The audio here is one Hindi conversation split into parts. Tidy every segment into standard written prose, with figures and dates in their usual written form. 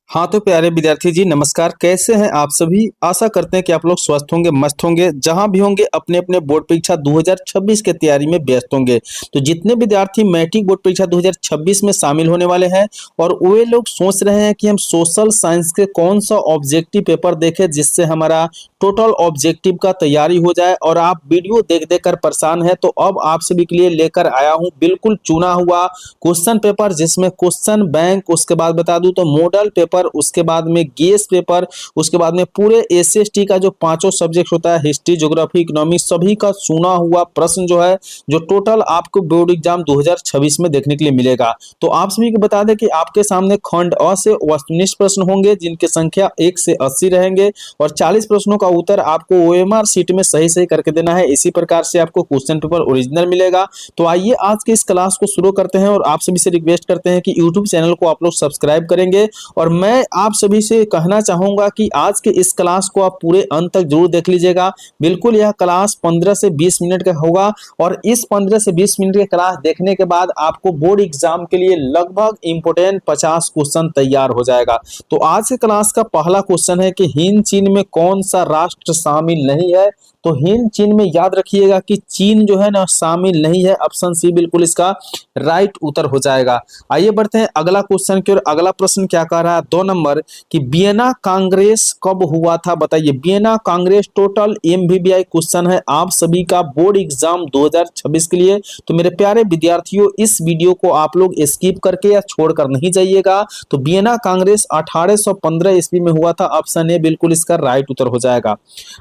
हाँ तो प्यारे विद्यार्थी जी नमस्कार। कैसे हैं आप सभी। आशा करते हैं कि आप लोग स्वस्थ होंगे, मस्त होंगे, जहां भी होंगे अपने अपने बोर्ड परीक्षा 2026 के तैयारी में व्यस्त होंगे। तो जितने विद्यार्थी मैट्रिक बोर्ड परीक्षा 2026 में शामिल होने वाले हैं और वे लोग सोच रहे हैं कि हम सोशल साइंस के कौन सा ऑब्जेक्टिव पेपर देखें जिससे हमारा टोटल ऑब्जेक्टिव का तैयारी हो जाए और आप वीडियो देख देख कर परेशान है, तो अब आप सभी के लिए लेकर आया हूं बिल्कुल चुना हुआ क्वेश्चन पेपर, जिसमें क्वेश्चन बैंक, उसके बाद बता दूं तो मॉडल पेपर, उसके बाद में गेस पेपर, उसके बाद में पूरे एसएसटी का जो पांचों सब्जेक्ट होता है, हिस्ट्री, ज्योग्राफी, इकोनॉमिक्स, सभी का चुना हुआ प्रश्न जो है, जो टोटल आपको बोर्ड एग्जाम 2026 में देखने के लिए मिलेगा। तो आप सभी को बता दें कि आपके सामने खंड अ से वस्तुनिष्ठ प्रश्न होंगे जिनकी संख्या 1 से 80 रहेंगे और 40 प्रश्नों का उत्तर आपको ओएमआर सीट में सही सही करके देना है। इसी प्रकार से आपको क्वेश्चन पेपर ओरिजिनल मिलेगा। तो आइए आज के इस क्लास को शुरू करते हैं और आप सभी से रिक्वेस्ट करते हैं कि यूट्यूब चैनल को आप लोग सब्सक्राइब करेंगे और मैं आप सभी से कहना चाहूंगा कि आज के इस क्लास को आप पूरे अंत तक जरूर देख लीजिएगा। बिल्कुल यह क्लास 15 से 20 मिनट का होगा और इस 15 से 20 मिनट के क्लास देखने के बाद आपको बोर्ड एग्जाम के लिए लगभग इंपोर्टेंट 50 क्वेश्चन तैयार हो जाएगा। तो आज के क्लास का पहला क्वेश्चन है कि हिंद चीन में कौन सा राष्ट्र शामिल नहीं है। तो हिंद चीन में याद रखिएगा कि चीन जो है ना शामिल नहीं है। ऑप्शन सी बिल्कुल इसका राइट उत्तर हो जाएगा। आइए बढ़ते हैं अगला क्वेश्चन की ओर। अगला प्रश्न क्या कह रहा है 2 नंबर कि वियना कांग्रेस कब हुआ था, बताइए। वियना कांग्रेस टोटल एमवीबीआई क्वेश्चन है आप सभी का बोर्ड एग्जाम 2026 के लिए। तो मेरे प्यारे विद्यार्थियों इस वीडियो को आप लोग स्किप करके या छोड़कर नहीं जाइएगा। तो वियना कांग्रेस 1815 ईस्वी में हुआ था। ऑप्शन ए बिल्कुल इसका राइट उत्तर हो जाएगा।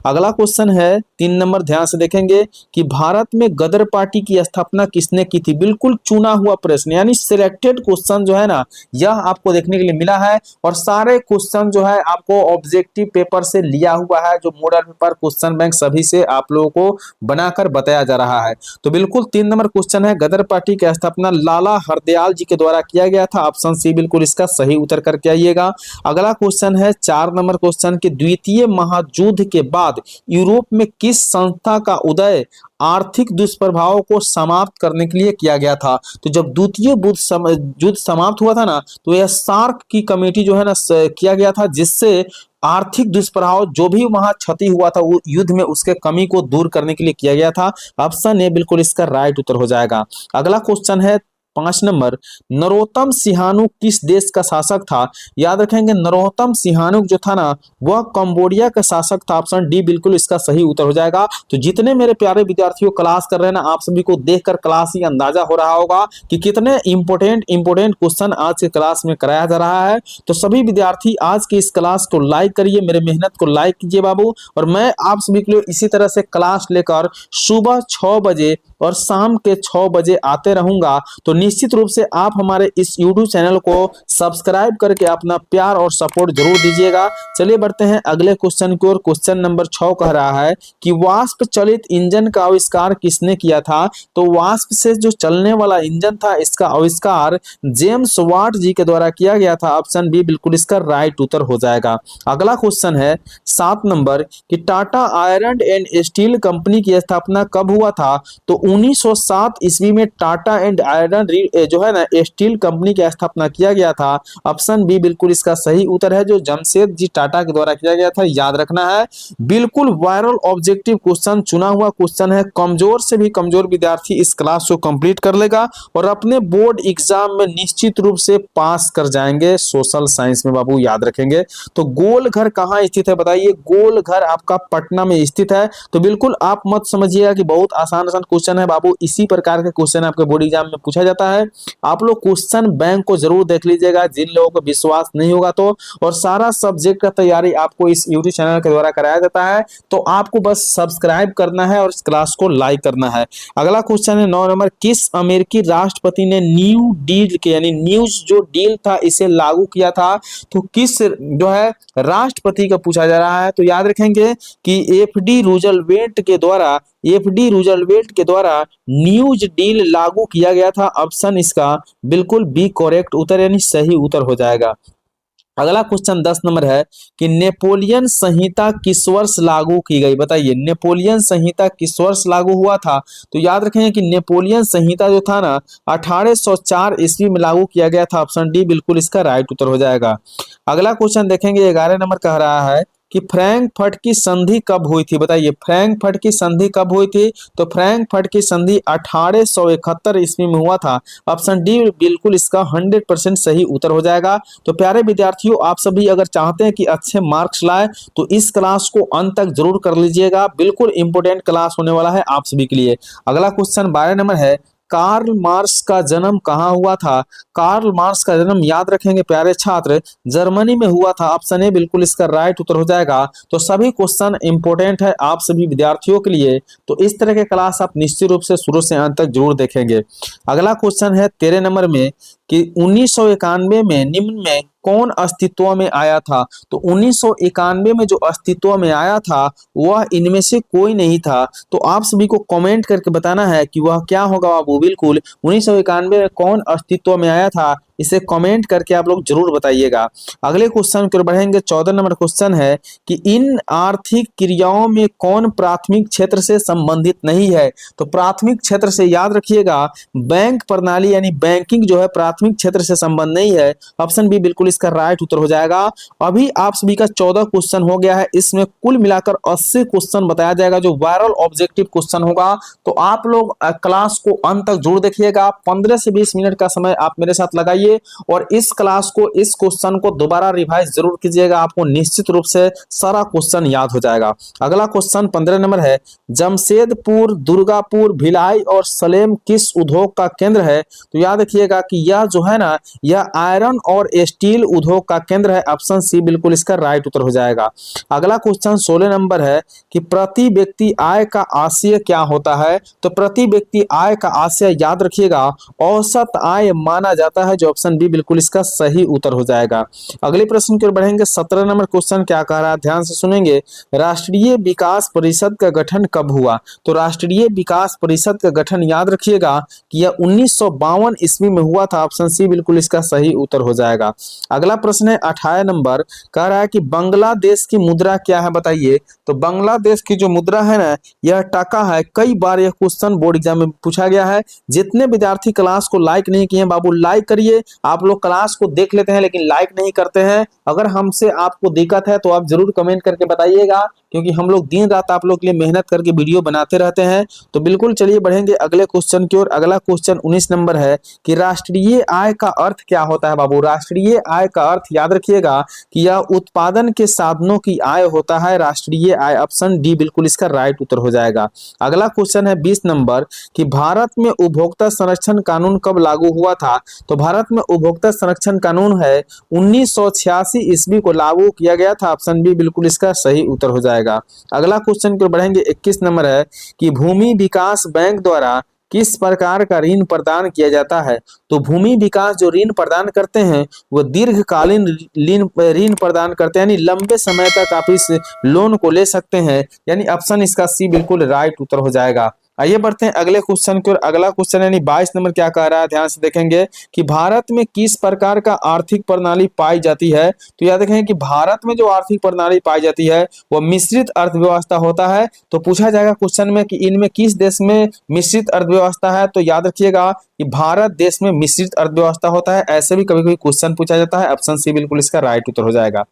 अगला क्वेश्चन है 3 नंबर, ध्यान से देखेंगे कि भारत में गदर पार्टी की स्थापना किसने की थी। बिल्कुल चुना हुआ प्रश्न यानी सिलेक्टेड क्वेश्चन जो है ना यह आपको देखने के लिए मिला है और सारे क्वेश्चन जो है आपको ऑब्जेक्टिव पेपर से लिया हुआ है। जो मॉडल पेपर, क्वेश्चन बैंक सभी से आप लोगों को बनाकर बताया जा रहा है। तो बिल्कुल 3 नंबर क्वेश्चन है गदर पार्टी की स्थापना लाला हरदयाल जी के द्वारा किया गया था। ऑप्शन सी बिल्कुल इसका सही उत्तर करके आइएगा। अगला क्वेश्चन है 4 नंबर क्वेश्चन कि द्वितीय महायुद्ध के बाद यूरोप में किस संस्था का उदय आर्थिक दुष्प्रभावों को समाप्त करने के लिए किया गया था। तो जब द्वितीय युद्ध समाप्त हुआ था ना तो यह सार्क की कमेटी जो है ना किया गया था, जिससे आर्थिक दुष्प्रभाव जो भी वहां क्षति हुआ था वो युद्ध में उसके कमी को दूर करने के लिए किया गया था। ऑप्शन ए बिल्कुल इसका राइट उत्तर हो जाएगा। अगला क्वेश्चन है 5 नंबर, नरोत्तम सिंहाणु किस देश का शासक था। याद रखेंगे नरोत्तम सिंहाणु जो था ना वह कंबोडिया का शासक था। ऑप्शन डी बिल्कुल इसका सही उत्तर हो जाएगा। तो जितने मेरे प्यारे विद्यार्थियों क्लास कर रहे हैं ना, आप सभी को देखकर क्लास ही अंदाजा हो रहा होगा कि कितने इंपोर्टेंट क्वेश्चन आज के क्लास में कराया जा रहा है। तो सभी विद्यार्थी आज की इस क्लास को लाइक करिए, मेरे मेहनत को लाइक कीजिए बाबू। और मैं आप सभी के लिए इसी तरह से क्लास लेकर सुबह 6 बजे और शाम के 6 बजे आते रहूंगा। तो निश्चित रूप से आप हमारे इस YouTube चैनल को सब्सक्राइब करके अपना प्यार और सपोर्ट जरूर दीजिएगा। चलिए बढ़ते हैं अगले क्वेश्चन की ओर। क्वेश्चन नंबर 6 कह रहा है कि वाष्प चलित इंजन का आविष्कार किसने किया था। तो वाष्प से जो चलने वाला इंजन था इसका आविष्कार जेम्स वाट जी के द्वारा किया गया था। ऑप्शन बी बिल्कुल इसका राइट उत्तर हो जाएगा। अगला क्वेश्चन है 7 नंबर कि Tata iron and steel company की स्थापना कब हुआ था। तो 1907 ईस्वी में टाटा एंड आयरन जो है ना स्टील कंपनी की स्थापना किया गया था। ऑप्शन बी बिल्कुल इसका सही उत्तर है, जो जमशेद जी टाटा के द्वारा किया गया था। याद रखना है बिल्कुल वायरल ऑब्जेक्टिव क्वेश्चन, चुना हुआ क्वेश्चन है। कमजोर से भी कमजोर विद्यार्थी इस क्लास को कंप्लीट कर लेगा और अपने बोर्ड एग्जाम में निश्चित रूप से पास कर जाएंगे सोशल साइंस में बाबू। याद रखेंगे। तो गोल घर कहाँ स्थित है बताइए। गोल घर आपका पटना में स्थित है। तो बिल्कुल आप मत समझिएगा कि बहुत आसान क्वेश्चन है बाबू। इसी प्रकार के क्वेश्चन आपके बोर्ड एग्जाम में पूछा जाता है। आप लोग क्वेश्चन बैंक को जरूर देख लीजिएगा जिन लोगों को विश्वास नहीं होगा तो। और सारा सब्जेक्ट का तैयारी आपको इस यूट्यूब चैनल के द्वारा कराया जाता है। तो आपको बस सब्सक्राइब करना है और इस क्लास को लाइक करना है। अगला क्वेश्चन है 9 नंबर, किस अमेरिकी राष्ट्रपति ने न्यू डील के यानी न्यूज जो डील था इसे लागू किया था। तो किस जो है राष्ट्रपति का पूछा जा रहा है। तो याद रखेंगे कि एफडी रूजवेल्ट के द्वारा न्यूज डील लागू किया गया था। ऑप्शन इसका बिल्कुल बी करेक्ट उत्तर यानी सही उत्तर हो जाएगा। अगला क्वेश्चन 10 नंबर है कि नेपोलियन संहिता किस वर्ष लागू की गई? बताइए, नेपोलियन संहिता किस वर्ष लागू हुआ था? तो याद रखेंगे कि नेपोलियन संहिता जो था ना 1804 ईस्वी में लागू किया गया था। ऑप्शन डी बिल्कुल इसका राइट उत्तर हो जाएगा। अगला क्वेश्चन देखेंगे 11 नंबर कह रहा है कि फ्रैंकफर्ट की संधि कब हुई थी? बताइए, फ्रैंकफर्ट की संधि कब हुई थी? तो फ्रैंकफर्ट की संधि 1871 ईस्वी में हुआ था। ऑप्शन डी बिल्कुल इसका 100% सही उत्तर हो जाएगा। तो प्यारे विद्यार्थियों, आप सभी अगर चाहते हैं कि अच्छे मार्क्स लाए तो इस क्लास को अंत तक जरूर कर लीजिएगा। बिल्कुल इंपॉर्टेंट क्लास होने वाला है आप सभी के लिए। अगला क्वेश्चन 12 नंबर है, कार्ल मार्क्स का जन्म कहाँ हुआ था? कार्ल मार्क्स का जन्म याद रखेंगे प्यारे छात्र, जर्मनी में हुआ था। ऑप्शन ए बिल्कुल इसका राइट उत्तर हो जाएगा। तो सभी क्वेश्चन इंपॉर्टेंट है आप सभी विद्यार्थियों के लिए, तो इस तरह के क्लास आप निश्चित रूप से शुरू से अंत तक जरूर देखेंगे। अगला क्वेश्चन है 13 नंबर में कि 1991 में निम्न में कौन अस्तित्व में आया था? तो 1991 में जो अस्तित्व में आया था वह इनमें से कोई नहीं था। तो आप सभी को कमेंट करके बताना है कि वह क्या होगा बाबू। बिल्कुल 1991 में कौन अस्तित्व में आया था, इसे कमेंट करके आप लोग जरूर बताइएगा। अगले क्वेश्चन की ओर बढ़ेंगे। 14 नंबर क्वेश्चन है कि इन आर्थिक क्रियाओं में कौन प्राथमिक क्षेत्र से संबंधित नहीं है? तो प्राथमिक क्षेत्र से याद रखिएगा, बैंक प्रणाली यानी बैंकिंग जो है प्राथमिक क्षेत्र से संबंध नहीं है। ऑप्शन बी बिल्कुल इसका राइट उत्तर हो जाएगा। अभी आप सभी का 14 क्वेश्चन हो गया है, इसमें कुल मिलाकर 80 क्वेश्चन बताया जाएगा जो वायरल ऑब्जेक्टिव क्वेश्चन होगा। तो आप लोग क्लास को अंत तक जरूर देखिएगा। 15 से 20 मिनट का समय आप मेरे साथ लगाइए और इस क्लास को, इस क्वेश्चन को दोबारा रिवाइज जरूर कीजिएगा। आपको निश्चित रूप से सारा क्वेश्चन याद हो जाएगा। अगला क्वेश्चन 15 नंबर है, जमशेदपुर, दुर्गापुर, भिलाई और सलेम किस उद्योग का केंद्र है? तो याद रखिएगा कि यह जो है ना, यह आयरन और स्टील उद्योग का केंद्र है। ऑप्शन सी बिल्कुल इसका राइट उत्तर हो जाएगा। अगला क्वेश्चन 16 नंबर है कि प्रति व्यक्ति आय का आशय क्या होता है? तो प्रति व्यक्ति आय का आशय याद रखिएगा औसत आय माना जाता है, जो ऑप्शन बी बिल्कुल इसका सही उत्तर हो जाएगा। अगले प्रश्न की ओर बढ़ेंगे। 17 नंबर क्वेश्चन क्या कह रहा है, ध्यान से सुनेंगे। राष्ट्रीय विकास परिषद का गठन कब हुआ? तो राष्ट्रीय विकास परिषद का गठन याद रखिएगा कि यह 1952 ईस्वी में हुआ था। ऑप्शन सी बिल्कुल इसका सही उत्तर हो जाएगा। अगला प्रश्न है 18 नंबर, कह रहा है कि बांग्लादेश की मुद्रा क्या है? बताइए। तो बांग्लादेश की जो मुद्रा है ना, यह टका है। कई बार यह क्वेश्चन बोर्ड एग्जाम में पूछा गया है। जितने विद्यार्थी क्लास को लाइक नहीं किए हैं बाबू, लाइक करिए। आप लोग क्लास को देख लेते हैं लेकिन लाइक नहीं करते हैं। अगर हमसे आपको दिक्कत है तो आप जरूर कमेंट करके बताइएगा, क्योंकि हम लोग दिन रात आप लोग के लिए मेहनत करके वीडियो बनाते रहते हैं। तो बिल्कुल चलिए बढ़ेंगे अगले क्वेश्चन की ओर। अगला क्वेश्चन 19 नंबर है कि राष्ट्रीय आय का अर्थ क्या होता है बाबू? राष्ट्रीय आय का अर्थ याद रखिएगा कि यह उत्पादन के साधनों की आय होता है, राष्ट्रीय आय। ऑप्शन डी बिल्कुल इसका राइट उत्तर हो जाएगा। अगला क्वेश्चन है 20 नंबर कि भारत में उपभोक्ता संरक्षण कानून कब लागू हुआ था? तो भारत में उपभोक्ता संरक्षण कानून है 1986 ईस्वी को लागू किया गया था। ऑप्शन बी बिल्कुल इसका सही उत्तर हो जाएगा। अगला क्वेश्चन की ओर बढ़ेंगे। 21 नंबर है कि भूमि विकास बैंक द्वारा किस प्रकार का ऋण प्रदान किया जाता है? तो भूमि विकास जो ऋण प्रदान करते हैं वो दीर्घकालीन ऋण प्रदान करते हैं, यानी लंबे समय तक आप इस लोन को ले सकते हैं। यानी ऑप्शन इसका सी बिल्कुल राइट उत्तर हो जाएगा। आइए बढ़ते हैं अगले क्वेश्चन की ओर। अगला क्वेश्चन यानी 22 नंबर क्या कह रहा है, ध्यान से देखेंगे कि भारत में किस प्रकार का आर्थिक प्रणाली पाई जाती है? तो याद रखें कि भारत में जो आर्थिक प्रणाली पाई जाती है वह मिश्रित अर्थव्यवस्था होता है। तो पूछा जाएगा क्वेश्चन में कि इनमें किस देश में मिश्रित अर्थव्यवस्था है? तो याद रखिएगा कि भारत देश में मिश्रित अर्थव्यवस्था होता है। ऐसे भी कभी कभी क्वेश्चन पूछा जाता है। ऑप्शन सी बिल्कुल इसका राइट उत्तर हो जाएगा।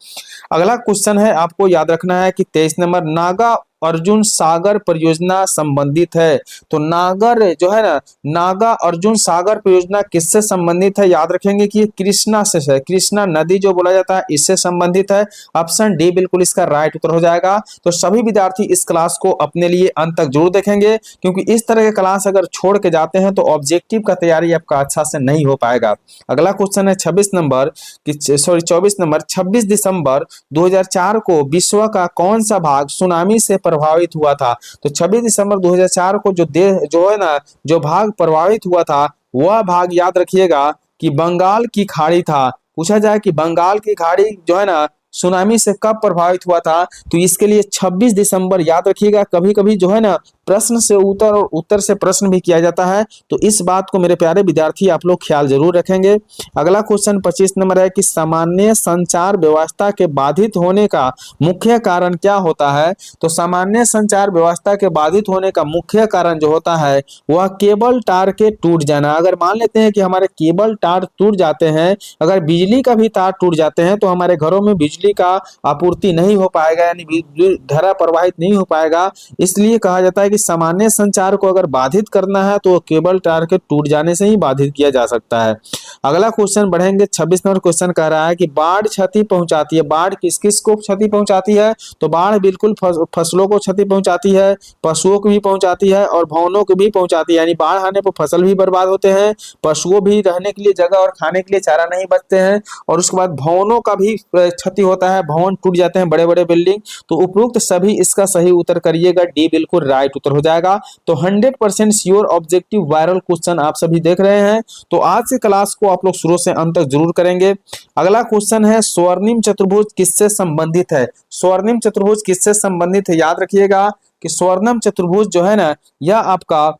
अगला क्वेश्चन है, आपको याद रखना है कि 23 नंबर, नागा अर्जुन सागर परियोजना संबंधित है। तो नागर जो है ना, नागा अर्जुन सागर परियोजना किससे संबंधित है? याद रखेंगे कि कृष्णा से है। कृष्णा नदी जो बोला जाता है इससे संबंधित है। ऑप्शन डी बिल्कुल इसका राइट उत्तर हो जाएगा। तो सभी विद्यार्थी इस क्लास को अपने लिए अंत तक जरूर देखेंगे, क्योंकि इस तरह के क्लास अगर छोड़ के जाते हैं तो ऑब्जेक्टिव का तैयारी आपका अच्छा से नहीं हो पाएगा। अगला क्वेश्चन है 24 नंबर, 26 दिसंबर 2004 को विश्व का कौन सा भाग सुनामी से प्रभावित हुआ था? तो 26 दिसंबर 2004 को जो है ना, जो भाग प्रभावित हुआ था वह भाग याद रखिएगा कि बंगाल की खाड़ी था। पूछा जाए कि बंगाल की खाड़ी जो है ना सुनामी से कब प्रभावित हुआ था, तो इसके लिए 26 दिसंबर याद रखिएगा। कभी कभी जो है ना प्रश्न से उत्तर और उत्तर से प्रश्न भी किया जाता है। तो इस बात को मेरे प्यारे विद्यार्थी आप लोग ख्याल जरूर रखेंगे। अगला क्वेश्चन 25 नंबर है कि सामान्य संचार व्यवस्था के बाधित होने का मुख्य कारण क्या होता है। तो सामान्य संचार व्यवस्था के बाधित होने का मुख्य कारण जो होता है वह केबल तार के टूट जाना। अगर मान लेते हैं कि हमारे केबल तार टूट जाते हैं, अगर बिजली का भी तार टूट जाते हैं तो हमारे घरों में बिजली का आपूर्ति नहीं हो पाएगा, यानी बिजली धारा प्रवाहित नहीं हो पाएगा। इसलिए कहा जाता है कि सामान्य संचार को अगर बाधित करना है तो केबल तार के टूट जाने से ही बाधित किया जा सकता है। अगला क्वेश्चन बढ़ेंगे, 26 नंबर क्वेश्चन कह रहा है कि बाढ़ क्षति पहुंचाती है। बाढ़ किस किस को क्षति पहुंचाती है। तो बाढ़ बिल्कुल फसलों को क्षति पहुंचाती है, पशुओं को भी पहुंचाती है और भवनों को भी पहुंचाती है। यानी बाढ़ आने पर फसल भी बर्बाद होते हैं, पशुओं भी रहने के लिए जगह और खाने के लिए चारा नहीं बचते हैं, और उसके बाद भवनों का भी क्षति होता है, भवन टूट जाते हैं, बड़े बड़े बिल्डिंग। तो उपरोक्त सभी इसका सही उत्तर करिएगा, डी बिल्कुल राइट उत्तर हो जाएगा। तो 100% श्योर ऑब्जेक्टिव वायरल क्वेश्चन आप सभी देख रहे हैं। तो आज के क्लास को आप लोग शुरू से अंत तक जरूर करेंगे। अगला क्वेश्चन है स्वर्णिम चतुर्भुज किससे संबंधित है। स्वर्णिम चतुर्भुज किससे संबंधित है, याद रखिएगा कि स्वर्णिम चतुर्भुज जो है ना, यह आपका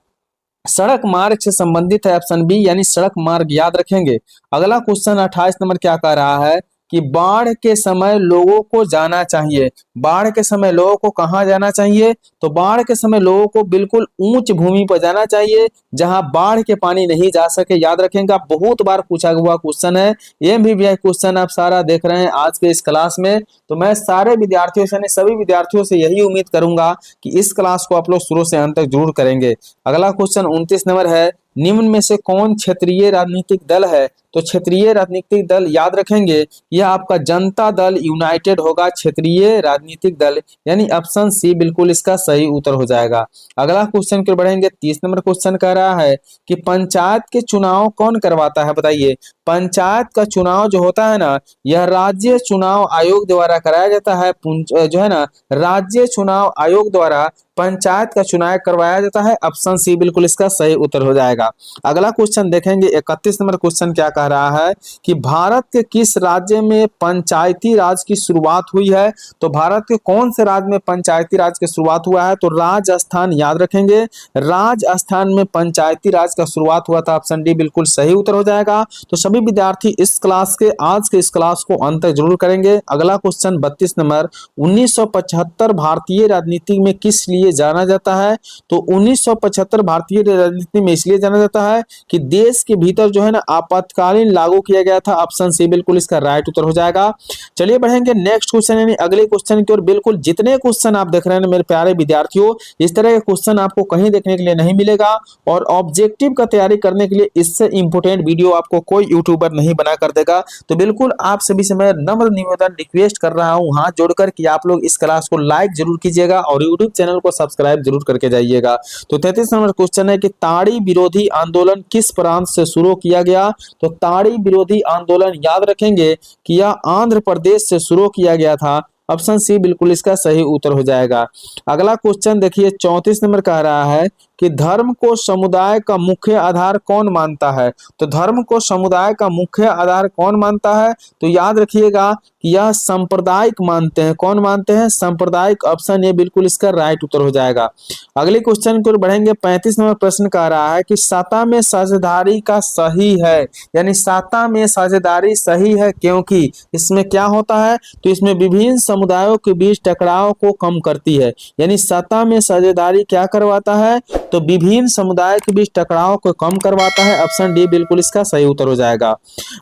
सड़क मार्ग से संबंधित है, ऑप्शन बी यानी सड़क मार्ग याद रखेंगे। अगला क्वेश्चन 28 नंबर क्या कह रहा है कि बाढ़ के समय लोगों को जाना चाहिए। बाढ़ के समय लोगों को कहाँ जाना चाहिए। तो बाढ़ के समय लोगों को बिल्कुल ऊंच भूमि पर जाना चाहिए जहां बाढ़ के पानी नहीं जा सके। याद रखेंगे, बहुत बार पूछा हुआ क्वेश्चन है, एमवीवीआई क्वेश्चन आप सारा देख रहे हैं आज के इस क्लास में। तो मैं सारे विद्यार्थियों से, सभी विद्यार्थियों से यही उम्मीद करूंगा कि इस क्लास को आप लोग शुरू से अंत तक जरूर करेंगे। अगला क्वेश्चन 29 नंबर है, निम्न में से कौन क्षेत्रीय राजनीतिक दल है। तो क्षेत्रीय राजनीतिक दल याद रखेंगे, यह आपका जनता दल यूनाइटेड होगा, क्षेत्रीय राजनीतिक दल, यानी ऑप्शन सी बिल्कुल इसका सही उत्तर हो जाएगा। अगला क्वेश्चन की ओर बढ़ेंगे, 30 नंबर क्वेश्चन कह रहा है कि पंचायत के चुनाव कौन करवाता है, बताइए। पंचायत का चुनाव जो होता है ना, यह राज्य चुनाव आयोग द्वारा कराया जाता है। जो है ना, राज्य चुनाव आयोग द्वारा पंचायत का चुनाव करवाया जाता है, ऑप्शन सी बिल्कुल इसका सही उत्तर हो जाएगा। अगला क्वेश्चन देखेंगे, 31 नंबर क्वेश्चन क्या कह रहा है कि भारत के किस राज्य में पंचायती राज की शुरुआत हुई है। तो भारत के कौन से राज्य में पंचायती राज की शुरुआत हुआ है। तो राजस्थान याद रखेंगे, राजस्थान में पंचायती राज का शुरुआत हुआ था, ऑप्शन डी बिल्कुल सही उत्तर हो जाएगा। तो सभी विद्यार्थी इस क्लास के, आज के इस क्लास को अंत तक जरूर करेंगे। अगला क्वेश्चन 32 नंबर, 1975 भारतीय राजनीति में किस लिए जाना जाता है। तो 1975 भारतीय राजनीति में इसलिए जाना जाता है कि देश के भीतर जो है ना आपातकालीन लागू किया गया था, ऑप्शन सी बिल्कुल इसका राइट उत्तर हो जाएगा। चलिए बढ़ेंगे नेक्स्ट क्वेश्चन यानी अगले क्वेश्चन की ओर। बिल्कुल जितने क्वेश्चन आप देख रहे हैं मेरे प्यारे विद्यार्थियों, इस तरह के क्वेश्चन आपको कहीं देखने के लिए नहीं मिलेगा, और ऑब्जेक्टिव का तैयारी करने के लिए इससे इंपोर्टेंट वीडियो आपको कोई यूट्यूबर नहीं बना कर देगा। तो बिल्कुल आप सभी से मैं नम्र निवेदन रिक्वेस्ट कर रहा हूं हाथ जोड़कर कि आप लोग इस क्लास को लाइक जरूर कीजिएगा और यूट्यूब चैनल को सब्सक्राइब जरूर करके जाइएगा। तो 33 नंबर क्वेश्चन है कि ताड़ी विरोधी आंदोलन किस प्रांत से शुरू किया गया। तो ताड़ी विरोधी आंदोलन याद रखेंगे कि यह आंध्र प्रदेश से शुरू किया गया था, ऑप्शन सी बिल्कुल इसका सही उत्तर हो जाएगा। अगला क्वेश्चन देखिए 34 नंबर कह रहा है कि धर्म को समुदाय का मुख्य आधार कौन मानता है। तो धर्म को समुदाय का मुख्य आधार कौन मानता है। तो याद रखिएगा कि यह सांप्रदायिक मानते हैं। कौन मानते हैं, सांप्रदायिक, ऑप्शन ए बिल्कुल इसका राइट उत्तर हो जाएगा। अगले क्वेश्चन को बढ़ेंगे, 35 नंबर प्रश्न कह रहा है कि साता में साझेदारी का सही है, यानी साता में साझेदारी सही है क्योंकि इसमें क्या होता है। तो इसमें विभिन्न समुदायों के बीच टकराव को कम करती है, यानी साता में साझेदारी क्या करवाता है। तो विभिन्न समुदाय के बीच टकराव को कम करवाता है, ऑप्शन डी बिल्कुल इसका सही उत्तर हो जाएगा।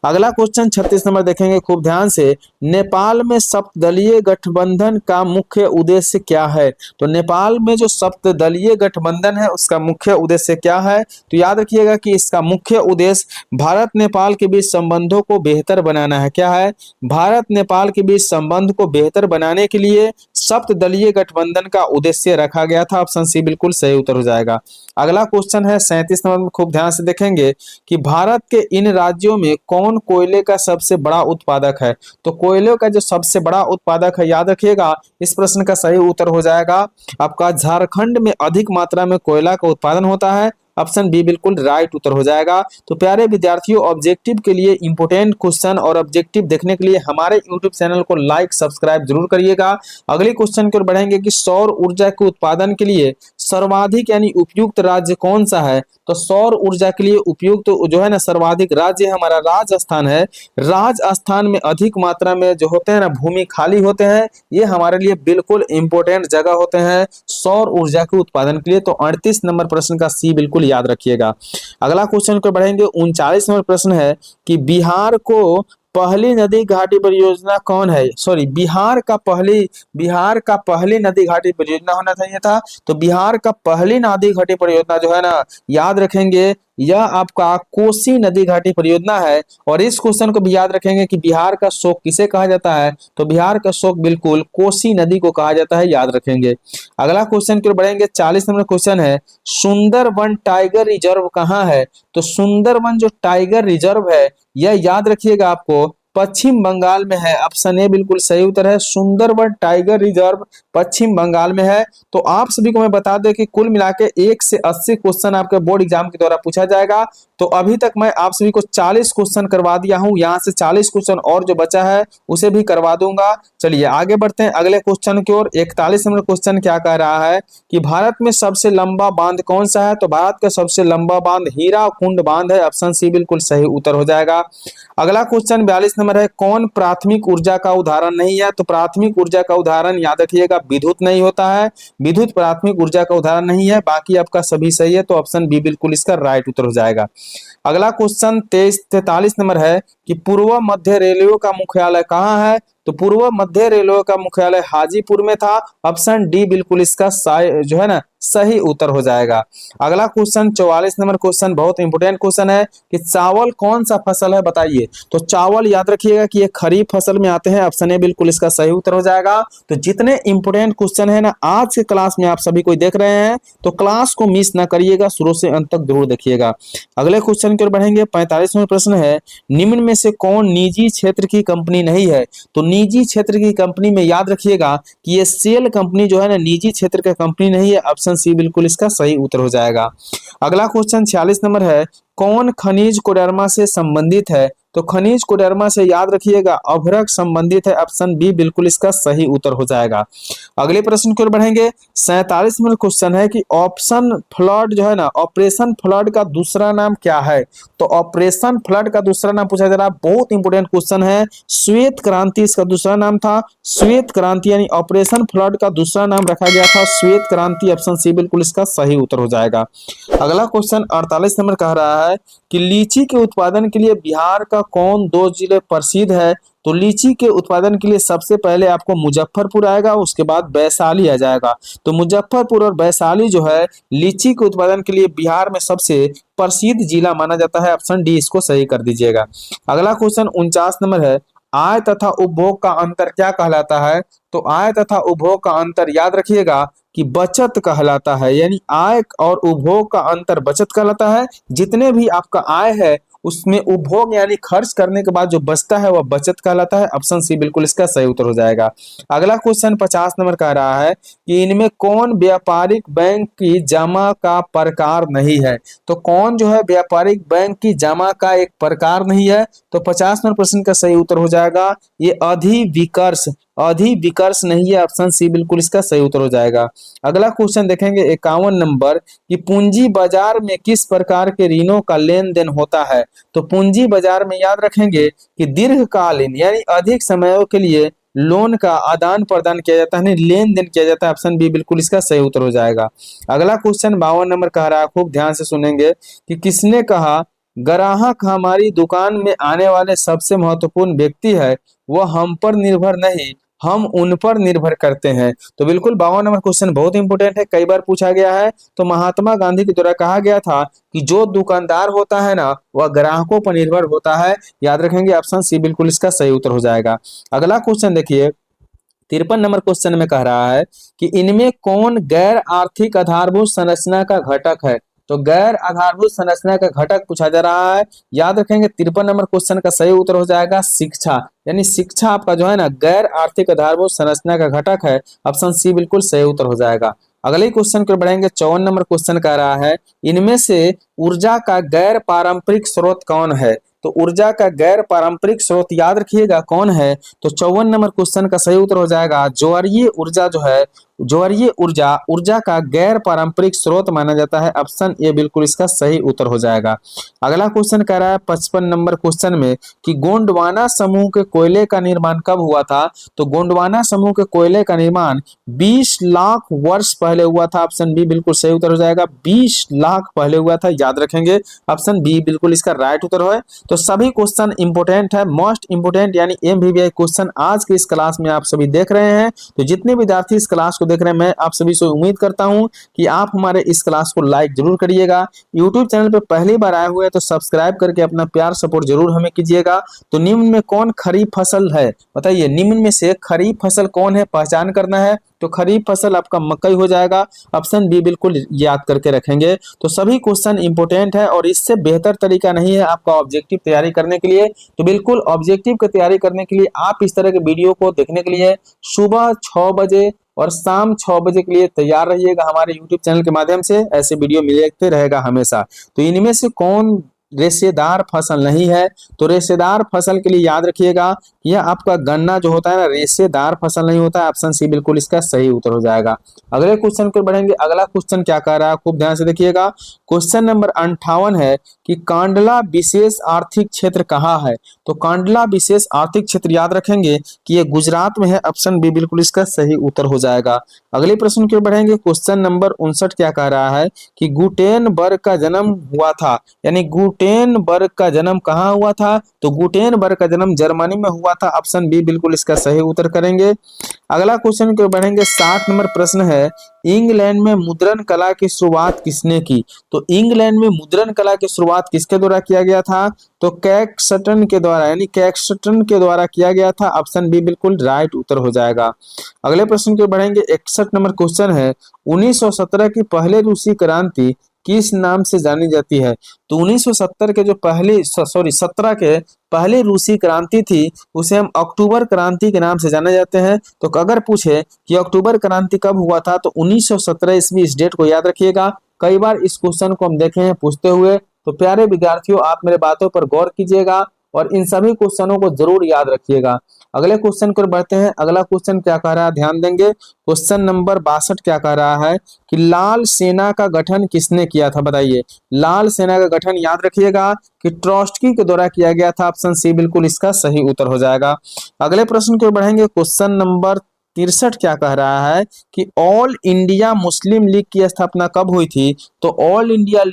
अगला क्वेश्चन 36 नंबर देखेंगे खूब ध्यान से, नेपाल में सप्तदलीय गठबंधन का मुख्य उद्देश्य क्या है। तो नेपाल में जो सप्तदलीय गठबंधन है उसका मुख्य उद्देश्य क्या है। तो याद रखिएगा कि इसका मुख्य उद्देश्य भारत नेपाल के बीच संबंधों को बेहतर बनाना है। क्या है, भारत नेपाल के बीच संबंध को बेहतर बनाने के लिए सप्तदलीय गठबंधन का उद्देश्य रखा गया था, ऑप्शन सी बिल्कुल सही उत्तर हो जाएगा। अगला क्वेश्चन है 37 नंबर में, खूब ध्यान से देखेंगे कि भारत के इन राज्यों में कौन कोयले का सबसे बड़ा उत्पादक है। तो कोयले का जो सबसे बड़ा उत्पादक है, याद रखिएगा इस प्रश्न का सही उत्तर हो जाएगा आपका झारखंड में अधिक मात्रा में कोयला का उत्पादन होता है, ऑप्शन बी बिल्कुल राइट उत्तर हो जाएगा। तो प्यारे विद्यार्थियों, ऑब्जेक्टिव के लिए इंपोर्टेंट क्वेश्चन और ऑब्जेक्टिव देखने के लिए हमारे यूट्यूब चैनल को लाइक सब्सक्राइब जरूर करिएगा। अगले क्वेश्चन की ओर बढ़ेंगे कि सौर ऊर्जा के उत्पादन के लिए सर्वाधिक यानी उपयुक्त राज्य कौन सा है। तो सौर ऊर्जा के लिए उपयुक्त जो है ना सर्वाधिक राज्य हमारा राजस्थान है। राजस्थान में अधिक मात्रा में जो होते हैं ना भूमि खाली होते हैं, ये हमारे लिए बिल्कुल इंपॉर्टेंट जगह होते हैं सौर ऊर्जा के उत्पादन के लिए। तो 38 नंबर प्रश्न का सी बिल्कुल याद रखिएगा। अगला क्वेश्चन को बढ़ेंगे, 39 नंबर प्रश्न है कि बिहार को पहली नदी घाटी परियोजना कौन है। सॉरी, बिहार का पहली नदी घाटी परियोजना होना चाहिए था। तो बिहार का पहली नदी घाटी परियोजना जो है ना, याद रखेंगे, यह आपका कोसी नदी घाटी परियोजना है। और इस क्वेश्चन को भी याद रखेंगे कि बिहार का शोक किसे कहा जाता है। तो बिहार का शोक बिल्कुल कोसी नदी को कहा जाता है, याद रखेंगे। अगला क्वेश्चन की ओर बढ़ेंगे, 40 नंबर क्वेश्चन है, सुंदरवन टाइगर रिजर्व कहाँ है। तो सुंदरवन जो टाइगर रिजर्व है, यह याद रखिएगा आपको पश्चिम बंगाल में है। ऑप्शन ए बिल्कुल सही उत्तर है, सुंदरवन टाइगर रिजर्व पश्चिम बंगाल में है। तो आप सभी को मैं बता दें कि कुल मिला के 1 से 80 क्वेश्चन आपके बोर्ड एग्जाम के द्वारा पूछा जाएगा। तो अभी तक मैं आप सभी को 40 क्वेश्चन करवा दिया हूं, यहाँ से 40 क्वेश्चन और जो बचा है उसे भी करवा दूंगा। चलिए आगे बढ़ते हैं अगले क्वेश्चन की ओर। 41 नंबर क्वेश्चन क्या कह रहा है कि भारत में सबसे लंबा बांध कौन सा है। तो भारत का सबसे लंबा बांध हीराकुंड बांध है। ऑप्शन सी बिल्कुल सही उत्तर हो जाएगा। अगला क्वेश्चन 42 नंबर है, कौन प्राथमिक ऊर्जा का उदाहरण नहीं है। तो प्राथमिक ऊर्जा का उदाहरण याद रखिएगा विद्युत नहीं होता है, विद्युत प्राथमिक ऊर्जा का उदाहरण नहीं है। बाकी आपका सभी सही है, तो ऑप्शन बी बिल्कुल इसका राइट उत्तर हो जाएगा। अगला क्वेश्चन 43 नंबर है कि पूर्व मध्य रेलवे का मुख्यालय कहाँ है। तो पूर्व मध्य रेलवे का मुख्यालय हाजीपुर में था। ऑप्शन डी बिल्कुल इसका जो है ना सही उत्तर हो जाएगा। अगला क्वेश्चन 44 नंबर क्वेश्चन बहुत इंपोर्टेंट क्वेश्चन है कि चावल कौन सा फसल है बताइए। तो चावल याद रखिएगा कि ये खरीफ फसल में आते हैं। ऑप्शन ए बिल्कुल इसका सही उत्तर हो जाएगा। तो जितने इंपोर्टेंट क्वेश्चन है ना आज के क्लास में आप सभी कोई देख रहे हैं, तो क्लास को मिस ना करिएगा, शुरू से अंत तक जरूर देखिएगा। अगले क्वेश्चन की ओर बढ़ेंगे, 45 नंबर प्रश्न है, निम्न में से कौन निजी क्षेत्र की कंपनी नहीं है। तो निजी क्षेत्र की कंपनी में याद रखिएगा कि ये सेल कंपनी जो है ना निजी क्षेत्र का कंपनी नहीं है। ऑप्शन सी बिल्कुल इसका सही उत्तर हो जाएगा। अगला क्वेश्चन 46 नंबर है, कौन खनिज कोडरमा से संबंधित है। तो खनिज कोडरमा से याद रखिएगा अभ्रक संबंधित है। ऑप्शन बी बिल्कुल इसका सही उत्तर हो जाएगा। अगले प्रश्न की ओर बढ़ेंगे, 47 नंबर क्वेश्चन है कि ऑप्शन फ्लड जो है ना, ऑपरेशन फ्लड का दूसरा नाम क्या है। तो ऑपरेशन फ्लड का दूसरा नाम पूछा जा रहा है, बहुत इंपोर्टेंट क्वेश्चन है। श्वेत क्रांति इसका दूसरा नाम था, श्वेत क्रांति, यानी ऑपरेशन फ्लड का दूसरा नाम रखा गया था श्वेत क्रांति। ऑप्शन सी बिल्कुल इसका सही उत्तर हो जाएगा। अगला क्वेश्चन 48 नंबर कह रहा है कि लीची के उत्पादन के लिए बिहार का कौन 2 जिले प्रसिद्ध है। तो लीची के उत्पादन के लिए सबसे पहले आपको मुजफ्फरपुर आएगा, उसके बाद वैशाली आ जाएगा। तो मुजफ्फरपुर और वैशाली जो है लीची के उत्पादन के लिए बिहार में सबसे प्रसिद्ध जिला माना जाता है। ऑप्शन डी इसको सही कर दीजिएगा। अगला क्वेश्चन 49 नंबर है, आय तथा उपभोग का अंतर क्या कहलाता है। तो आय तथा उपभोग का अंतर याद रखिएगा कि बचत कहलाता है, यानी आय और उपभोग का अंतर बचत कहलाता है। जितने भी आपका आय है उसमें उपभोग यानी खर्च करने के बाद जो बचता है वह बचत कहलाता है। ऑप्शन सी बिल्कुल इसका सही उत्तर हो जाएगा। अगला क्वेश्चन 50 नंबर कह रहा है कि इनमें कौन व्यापारिक बैंक की जमा का प्रकार नहीं है। तो कौन जो है व्यापारिक बैंक की जमा का एक प्रकार नहीं है। तो 50 नंबर प्रश्न का सही उत्तर हो जाएगा ये अधिविकर्ष नहीं है। ऑप्शन सी बिल्कुल इसका सही उत्तर हो जाएगा। अगला क्वेश्चन देखेंगे 51 नंबर कि पूंजी बाजार में किस प्रकार के ऋणों का लेन देन होता है। तो पूंजी बाजार में याद रखेंगे कि दीर्घकालीन यानी अधिक समयों के लिए लोन का आदान प्रदान किया जाता है, लेन देन किया जाता है। ऑप्शन बी बिल्कुल इसका सही उत्तर हो जाएगा। अगला क्वेश्चन 52 नंबर कह रहा है, खूब ध्यान से सुनेंगे कि किसने कहा ग्राहक हमारी दुकान में आने वाले सबसे महत्वपूर्ण व्यक्ति है, वह हम पर निर्भर नहीं हम उन पर निर्भर करते हैं। तो बिल्कुल 52 नंबर क्वेश्चन बहुत इंपोर्टेंट है, कई बार पूछा गया है। तो महात्मा गांधी के द्वारा कहा गया था कि जो दुकानदार होता है ना वह ग्राहकों पर निर्भर होता है। याद रखेंगे ऑप्शन सी बिल्कुल इसका सही उत्तर हो जाएगा। अगला क्वेश्चन देखिए 53 नंबर क्वेश्चन में कह रहा है कि इनमें कौन गैर आर्थिक आधारभूत संरचना का घटक है। तो गैर आधारभूत संरचना का घटक पूछा जा रहा है। याद रखेंगे 53 नंबर क्वेश्चन का सही उत्तर हो जाएगा शिक्षा, यानी शिक्षा आपका जो है ना गैर आर्थिक आधारभूत संरचना का घटक है। ऑप्शन सी बिल्कुल सही उत्तर हो जाएगा। अगले क्वेश्चन को बढ़ेंगे। 54 नंबर क्वेश्चन कह रहा है इनमें से ऊर्जा का गैर पारंपरिक स्रोत कौन है। तो ऊर्जा का गैर पारंपरिक स्रोत याद रखिएगा कौन है। तो 54 नंबर क्वेश्चन का सही उत्तर हो जाएगा ज्वारीय ऊर्जा जो है, ज्वारीय ऊर्जा ऊर्जा का गैर पारंपरिक स्रोत माना जाता है। ऑप्शन ए बिल्कुल इसका सही उत्तर हो जाएगा। अगला क्वेश्चन कह रहा है 55 नंबर क्वेश्चन में कि गोंडवाना समूह के कोयले का निर्माण कब हुआ था। तो गोंडवाना समूह के कोयले का निर्माण 20 लाख वर्ष पहले हुआ था। ऑप्शन बी बिल्कुल सही उत्तर हो जाएगा। 20 लाख पहले हुआ था, याद रखेंगे। ऑप्शन बी बिल्कुल इसका राइट उत्तर है। तो सभी क्वेश्चन इंपोर्टेंट है, मोस्ट इंपोर्टेंट यानी MVVI क्वेश्चन आज के इस क्लास में आप सभी देख रहे हैं। तो जितने विद्यार्थी इस क्लास को देख रहे हैं मैं आप सभी से उम्मीद करता हूं कि आप हमारे इस क्लास को लाइक जरूर करिएगा। यूट्यूब चैनल पर पहली बार आए हुए हैं तो सब्सक्राइब करके अपना प्यार सपोर्ट जरूर हमें कीजिएगा। तो निम्न में कौन खरीफ फसल है, बताइए निम्न में से खरीफ फसल कौन है, पहचान करना है। तो खरीफ फसल आपका मकई हो जाएगा। ऑप्शन बी बिल्कुल याद करके रखेंगे। तो सभी क्वेश्चन इंपोर्टेंट है और इससे बेहतर तरीका नहीं है आपका ऑब्जेक्टिव तैयारी करने के लिए। तो बिल्कुल ऑब्जेक्टिव की तैयारी करने के लिए आप इस तरह के वीडियो को देखने के लिए सुबह 6 बजे और शाम 6 बजे के लिए तैयार रहिएगा। हमारे यूट्यूब चैनल के माध्यम से ऐसे वीडियो मिलते रहेगा हमेशा। तो इनमें से कौन रेशेदार फसल नहीं है। तो रेशेदार फसल के लिए याद रखिएगा यह आपका गन्ना जो होता है ना, रेशेदार फसल नहीं होता है। ऑप्शन सी बिल्कुल इसका सही उत्तर हो जाएगा। अगले क्वेश्चन को बढ़ेंगे। अगला क्वेश्चन क्या कह रहा है, खूब ध्यान से देखिएगा। क्वेश्चन नंबर 58 है कि कांडला विशेष आर्थिक क्षेत्र कहाँ है। तो कांडला विशेष आर्थिक क्षेत्र याद रखेंगे कि यह गुजरात में है। ऑप्शन बी बिल्कुल इसका सही उत्तर हो जाएगा। अगले प्रश्न की ओर बढ़ेंगे। क्वेश्चन नंबर 59 क्या कह रहा है कि गुटेनबर्ग का जन्म हुआ था, यानी गुटेनबर्ग का जन्म कहाँ हुआ था। तो गुटेनबर्ग का जन्म जर्मनी में हुआ था। ऑप्शन बी बिल्कुल इसका सही उत्तर करेंगे। अगला क्वेश्चन की ओर बढ़ेंगे। 60 नंबर प्रश्न है इंग्लैंड में मुद्रण कला की शुरुआत किसने की। तो इंग्लैंड में मुद्रण कला की शुरुआत किसके द्वारा किया गया था। तो कैक्सटन के द्वारा, यानी कैक्सटन के द्वारा किया गया था। ऑप्शन बी बिल्कुल राइट उत्तर हो जाएगा। अगले प्रश्न की बढ़ेंगे। 61 नंबर क्वेश्चन है 1917 की पहले रूसी क्रांति किस नाम से जानी जाती है। तो 1970 के जो पहले 17 के पहले रूसी क्रांति थी उसे हम अक्टूबर क्रांति के नाम से जाने जाते हैं। तो अगर पूछे कि अक्टूबर क्रांति कब हुआ था तो 1917 ईस्वी, इस डेट को याद रखिएगा। कई बार इस क्वेश्चन को हम देखे हैं पूछते हुए। तो प्यारे विद्यार्थियों आप मेरे बातों पर गौर कीजिएगा और इन सभी क्वेश्चनों को जरूर याद रखिएगा। अगले क्वेश्चन को बढ़ते हैं। अगला क्वेश्चन क्या कह रहा है, ध्यान देंगे। क्वेश्चन नंबर 62 क्या कह रहा है कि लाल सेना का गठन किसने किया था, बताइए। लाल सेना का गठन याद रखिएगा कि ट्रॉट्स्की के द्वारा किया गया था। ऑप्शन सी बिल्कुल इसका सही उत्तर हो जाएगा। अगले प्रश्न को बढ़ेंगे। क्वेश्चन नंबर 63 क्या कह रहा है कि ऑल इंडिया मुस्लिम लीग की स्थापना कब हुई थी। तो ऑल इंडिया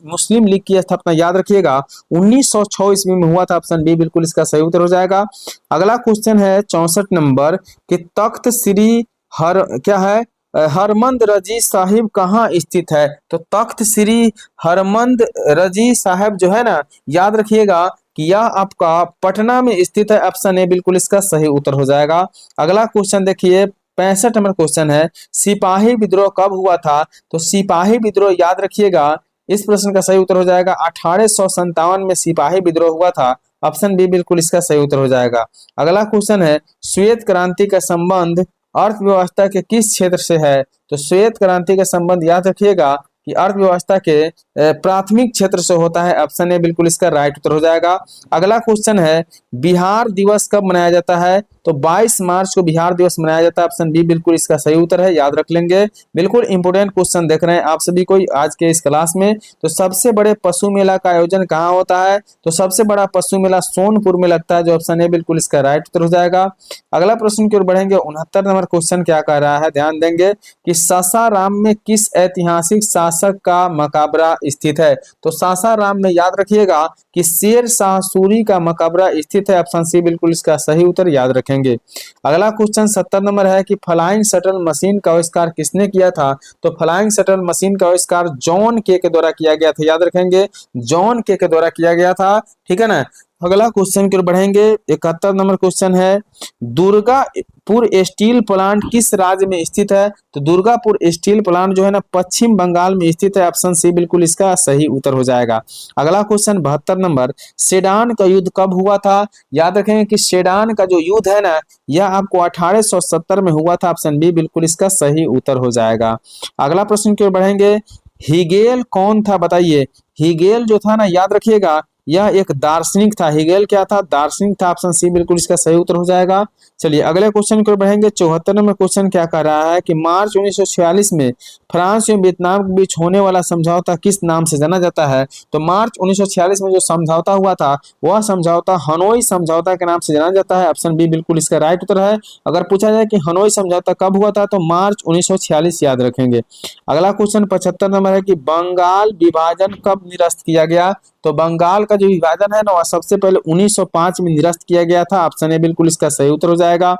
मुस्लिम लीग की स्थापना याद रखिएगा 1906 ईस्वी में हुआ था। ऑप्शन बी बिल्कुल इसका सही उत्तर हो जाएगा। अगला क्वेश्चन है 64 नंबर कि तख्त श्री हरमंद रजी साहिब कहाँ स्थित है। तो तख्त श्री हरमंद रजी साहिब जो है ना, याद रखिएगा कि यह आपका पटना में स्थित है। ऑप्शन ए बिल्कुल इसका सही उत्तर हो जाएगा। अगला क्वेश्चन देखिए 65 नंबर क्वेश्चन है सिपाही विद्रोह कब हुआ था। तो सिपाही विद्रोह याद रखिएगा, इस प्रश्न का सही उत्तर हो जाएगा 1857 में सिपाही विद्रोह हुआ था। ऑप्शन बी बिल्कुल इसका सही उत्तर हो जाएगा। अगला क्वेश्चन है श्वेत क्रांति का संबंध अर्थव्यवस्था के किस क्षेत्र से है। तो श्वेत क्रांति का संबंध याद रखिएगा कि अर्थव्यवस्था के प्राथमिक क्षेत्र से होता है। ऑप्शन ए बिल्कुल इसका राइट उत्तर हो जाएगा। अगला क्वेश्चन है बिहार दिवस कब मनाया जाता है। तो 22 मार्च को बिहार दिवस मनाया जाता है। ऑप्शन बी बिल्कुल इसका सही उत्तर है, याद रख लेंगे। बिल्कुल इंपोर्टेंट क्वेश्चन देख रहे हैं आप सभी को आज के इस क्लास में। तो सबसे बड़े पशु मेला का आयोजन कहाँ होता है। तो सबसे बड़ा पशु मेला सोनपुर में लगता है, जो ऑप्शन ए बिल्कुल इसका राइट उत्तर हो जाएगा। अगला प्रश्न की ओर बढ़ेंगे। 69 नंबर क्वेश्चन क्या कह रहा है, ध्यान देंगे कि सासाराम में किस ऐतिहासिक शासक का मकबरा स्थित है। तो सासाराम में याद रखिएगा कि शेर शाह सूरी का मकबरा स्थित है। ऑप्शन सी बिल्कुल इसका सही उत्तर, याद रखेंगे। अगला क्वेश्चन 70 नंबर है कि फ्लाइंग शटल मशीन का आविष्कार किसने किया था। तो फ्लाइंग शटल मशीन का आविष्कार जॉन के द्वारा किया गया था, याद रखेंगे। जॉन के द्वारा किया गया था, ठीक है ना। अगला क्वेश्चन की ओर बढ़ेंगे। 71 नंबर क्वेश्चन है, दुर्गापुर स्टील प्लांट किस राज्य में स्थित है? तो दुर्गापुर स्टील प्लांट जो है ना पश्चिम बंगाल में स्थित है। ऑप्शन सी बिल्कुल इसका सही उत्तर हो जाएगा। अगला क्वेश्चन 72 नंबर, सेडान का युद्ध कब हुआ था? याद रखेंगे कि सेडान का जो युद्ध है ना यह आपको 1870 में हुआ था। ऑप्शन बी बिल्कुल इसका सही उत्तर हो जाएगा। अगला प्रश्न की ओर बढ़ेंगे। हिगेल कौन था बताइए? हिगेल जो था ना याद रखिएगा यह एक दार्शनिक था। हिगेल क्या था? दार्शनिक था। ऑप्शन सी बिल्कुल इसका सही उत्तर हो जाएगा। चलिए अगले क्वेश्चन की ओर बढ़ेंगे। 74 नंबर क्वेश्चन क्या कह रहा है कि मार्च 1946 में फ्रांस एवं वियतनाम के बीच होने वाला समझौता किस नाम से जाना जाता है? तो मार्च 1946 में जो समझौता हुआ था वह समझौता हनोई समझौता के नाम से जाना जाता है। ऑप्शन बी बिल्कुल इसका राइट उत्तर है। अगर पूछा जाए कि हनोई समझौता कब हुआ था तो मार्च 1946 याद रखेंगे। अगला क्वेश्चन 75 नंबर है कि बंगाल विभाजन कब निरस्त किया गया? तो बंगाल का जो विभाजन है ना वह सबसे पहले 1905 में निरस्त किया गया था। ऑप्शन ए बिल्कुल इसका सही उत्तर हो जाएगा।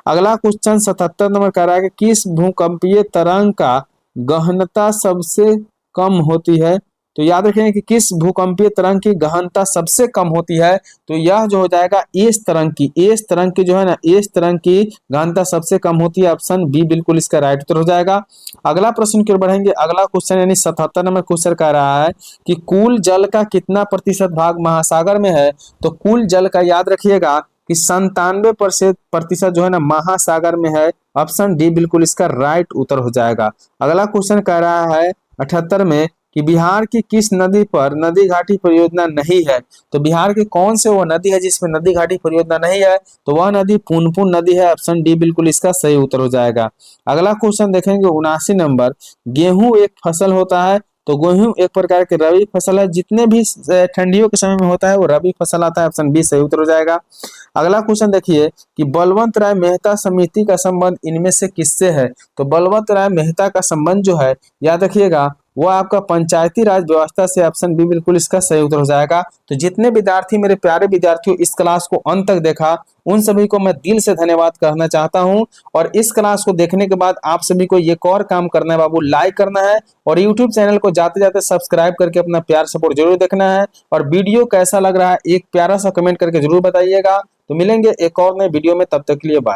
अगला क्वेश्चन 77 नंबर कह रहा है कि किस भूकंपीय तरंग का गहनता सबसे कम होती है? तो याद रखें कि किस भूकंपीय तरंग की गहनता सबसे कम होती है? तो यह जो हो जाएगा एस तरंग की। एस तरंग की जो है ना एस तरंग की गहनता सबसे कम होती है। ऑप्शन बी बिल्कुल इसका राइट उत्तर हो जाएगा। अगला प्रश्न की ओर बढ़ेंगे। अगला क्वेश्चन यानी 77 नंबर क्वेश्चन कह रहा है कि कुल जल का कितना प्रतिशत भाग महासागर में है? तो कुल जल का याद रखिएगा कि 97% जो है ना महासागर में है। ऑप्शन डी बिल्कुल इसका राइट उत्तर हो जाएगा। अगला क्वेश्चन कह रहा है 78 में कि बिहार की किस नदी पर नदी घाटी परियोजना नहीं है? तो बिहार की कौन से वो नदी है जिसमें नदी घाटी परियोजना नहीं है? तो वह नदी पुनपुन नदी है। ऑप्शन डी बिल्कुल इसका सही उत्तर हो जाएगा। अगला क्वेश्चन देखेंगे 79 नंबर, गेहूं एक फसल होता है? तो गेहूं एक प्रकार के रबी फसल है। जितने भी ठंडियों के समय में होता है वो रबी फसल आता है। ऑप्शन बी सही उत्तर हो जाएगा। अगला क्वेश्चन देखिए कि बलवंत राय मेहता समिति का संबंध इनमें से किससे है? तो बलवंत राय मेहता का संबंध जो है याद रखिएगा वो आपका पंचायती राज व्यवस्था से। ऑप्शन बी बिल्कुल इसका सही उत्तर हो जाएगा। तो जितने विद्यार्थी मेरे प्यारे विद्यार्थियों इस क्लास को अंत तक देखा उन सभी को मैं दिल से धन्यवाद कहना चाहता हूं। और इस क्लास को देखने के बाद आप सभी को एक और काम करना है बाबू, लाइक करना है और यूट्यूब चैनल को जाते जाते सब्सक्राइब करके अपना प्यार सपोर्ट जरूर देखना है। और वीडियो कैसा लग रहा है एक प्यारा सा कमेंट करके जरूर बताइएगा। तो मिलेंगे एक और नए वीडियो में, तब तक के लिए बाय।